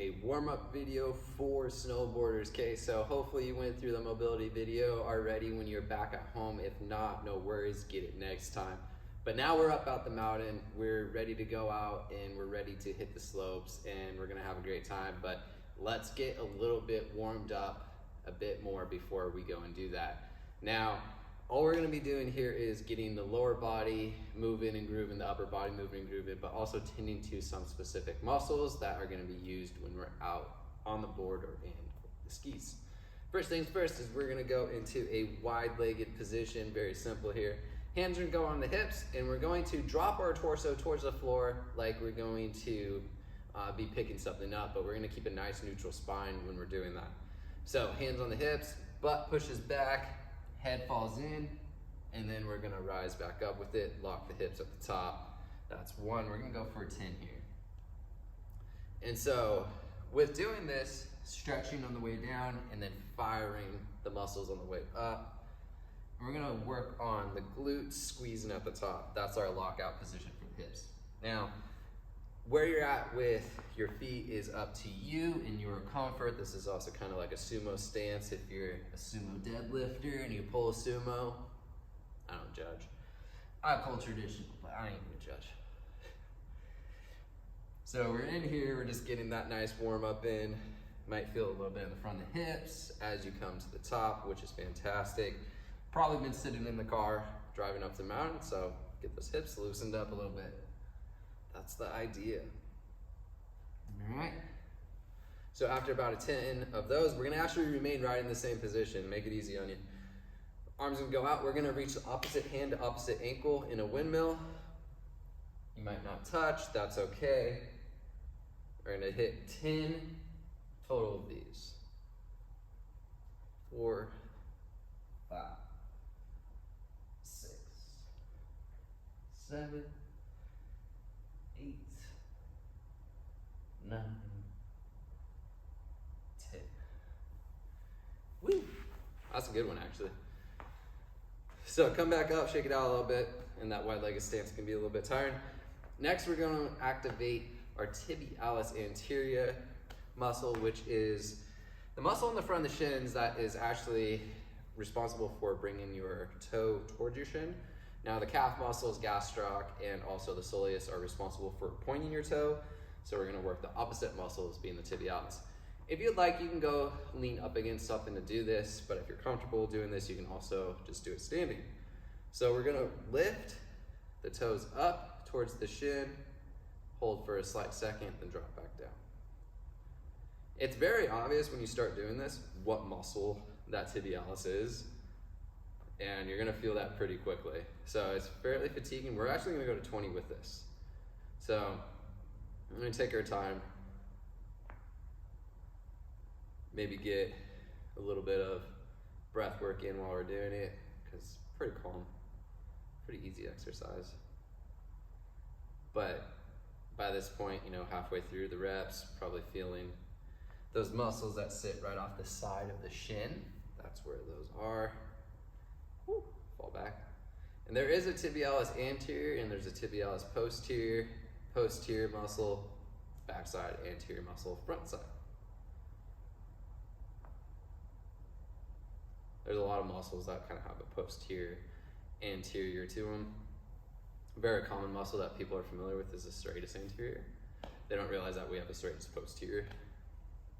a warm-up video for snowboarders. Okay, so hopefully you went through the mobility video already when you're back at home. If not, no worries, get it next time. But now we're up out the mountain, we're ready to go out and we're ready to hit the slopes and we're gonna have a great time. But let's get a little bit warmed up a bit more before we go and do that. Now, all we're gonna be doing here is getting the lower body moving and grooving, the upper body moving and grooving, but also tending to some specific muscles that are gonna be used when we're out on the board or in the skis. First things first is we're gonna go into a wide-legged position, very simple here. Hands are gonna go on the hips and we're going to drop our torso towards the floor like we're going to be picking something up, but we're gonna keep a nice neutral spine when we're doing that. So hands on the hips, butt pushes back, head falls in, and then we're gonna rise back up with it, lock the hips at the top. That's one, we're gonna go for a 10 here. And so with doing this, stretching on the way down and then firing the muscles on the way up, we're gonna work on the glutes squeezing at the top. That's our lockout position for the hips. Now, where you're at with your feet is up to you in your comfort. This is also kind of like a sumo stance. If you're a sumo deadlifter and you pull a sumo, I don't judge. I pull traditional, but I ain't gonna judge. So we're in here, we're just getting that nice warm up in. Might feel a little bit in the front of the hips as you come to the top, which is fantastic. Probably been sitting in the car, driving up the mountain, so get those hips loosened up a little bit. That's the idea. All right. So after about a 10 of those, we're gonna actually remain right in the same position. Make it easy on you. Arms gonna go out. We're gonna reach the opposite hand to opposite ankle in a windmill. You might not touch, that's okay. We're gonna hit 10 total of these. 4, 5, 6, 7, 8, 9, 10. Woo! That's a good one, actually. So come back up, shake it out a little bit, and that wide-legged stance can be a little bit tiring. Next, we're going to activate our tibialis anterior muscle, which is the muscle in the front of the shins that is actually responsible for bringing your toe towards your shin. Now the calf muscles, gastroc, and also the soleus are responsible for pointing your toe. So we're gonna work the opposite muscles, being the tibialis. If you'd like, you can go lean up against something to do this, but if you're comfortable doing this, you can also just do it standing. So we're gonna lift the toes up towards the shin, hold for a slight second, then drop back down. It's very obvious when you start doing this what muscle that tibialis is, and you're gonna feel that pretty quickly. So it's fairly fatiguing. We're actually gonna go to 20 with this. So I'm gonna take our time, maybe get a little bit of breath work in while we're doing it, because it's pretty calm, pretty easy exercise. But by this point, you know, halfway through the reps, probably feeling those muscles that sit right off the side of the shin. That's where those are. Woo, fall back. And there is a tibialis anterior and there's a tibialis posterior. Posterior muscle, backside, anterior muscle, front side. There's a lot of muscles that kind of have a posterior, anterior to them. A very common muscle that people are familiar with is the serratus anterior. They don't realize that we have a serratus posterior.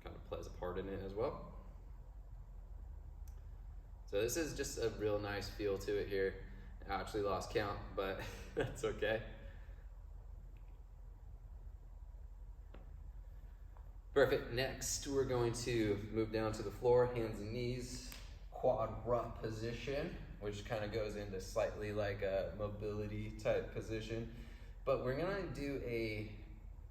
Kind of plays a part in it as well. So this is just a real nice feel to it here. I actually lost count, but that's okay. Perfect. Next, we're going to move down to the floor, hands and knees, quad ruck position, which kind of goes into slightly like a mobility type position. But we're gonna do a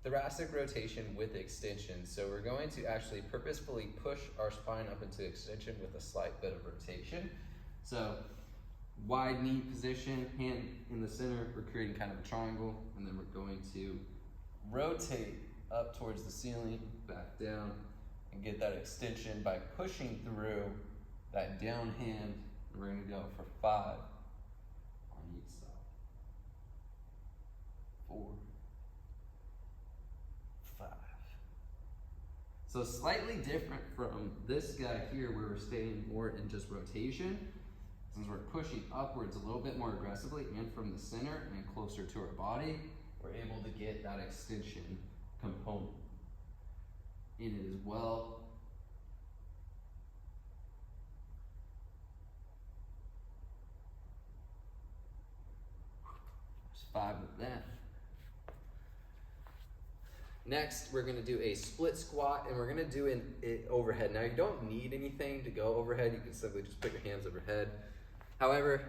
thoracic rotation with extension. So we're going to actually purposefully push our spine up into extension with a slight bit of rotation. So wide knee position, hand in the center, we're creating kind of a triangle, and then we're going to rotate up towards the ceiling, back down, and get that extension by pushing through that down hand. We're gonna go for 5 on each side. 4, 5, So slightly different from this guy here where we're staying more in just rotation. Since we're pushing upwards a little bit more aggressively and from the center and closer to our body, we're able to get that extension component in it as well. There's 5 of that. Next, we're gonna do a split squat, and we're gonna do it overhead. Now, you don't need anything to go overhead. You can simply just put your hands overhead. However,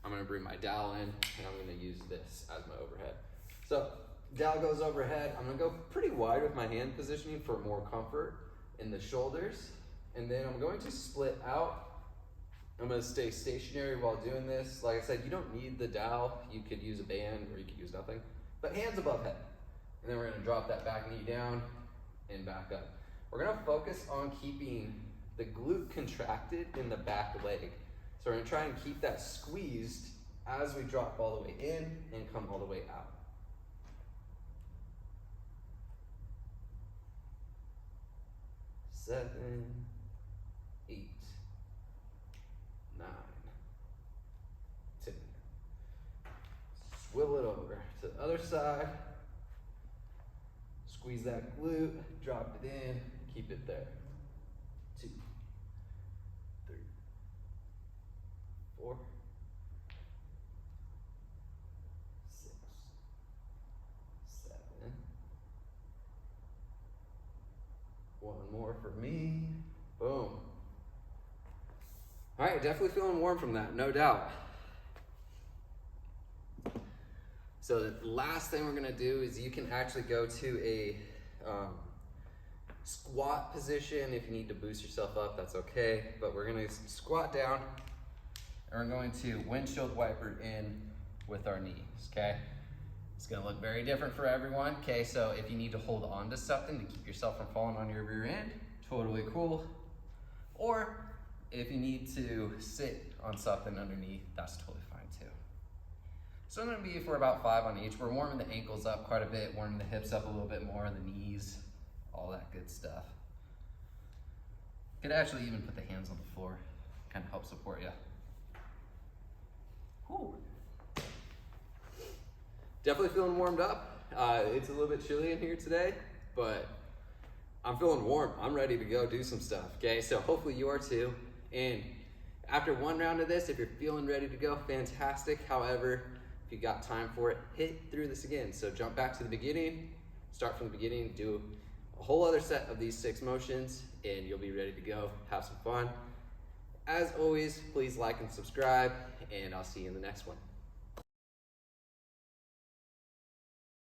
I'm gonna bring my dowel in, and I'm gonna use this as my overhead. So, dowel goes overhead. I'm gonna go pretty wide with my hand positioning for more comfort in the shoulders. And then I'm going to split out. I'm gonna stay stationary while doing this. Like I said, you don't need the dowel. You could use a band, or you could use nothing. But hands above head. And then we're gonna drop that back knee down and back up. We're gonna focus on keeping the glute contracted in the back leg. So we're gonna try and keep that squeezed as we drop all the way in and come all the way out. Seven, 8, 9, 10. Swivel it over to the other side. Squeeze that glute, drop it in, keep it there. 2, 3, 4, 6, 7. One more for me. Boom. All right, definitely feeling warm from that, no doubt. So the last thing we're gonna do is you can actually go to a squat position. If you need to boost yourself up, that's okay. But we're gonna squat down and we're going to windshield wiper in with our knees, okay? It's gonna look very different for everyone, okay? So if you need to hold on to something to keep yourself from falling on your rear end, totally cool. Or if you need to sit on something underneath, that's totally fine too. So I'm gonna be for about 5 on each. We're warming the ankles up quite a bit, warming the hips up a little bit more, the knees, all that good stuff. Could actually even put the hands on the floor, kind of help support you. Whew. Definitely feeling warmed up. It's a little bit chilly in here today, but I'm feeling warm. I'm ready to go do some stuff, okay? So hopefully you are too. And after one round of this, if you're feeling ready to go, fantastic. However, if you got time for it, hit through this again. So jump back to the beginning, start from the beginning, do a whole other set of these 6 motions, and you'll be ready to go. Have some fun. As always, please like and subscribe, and I'll see you in the next one.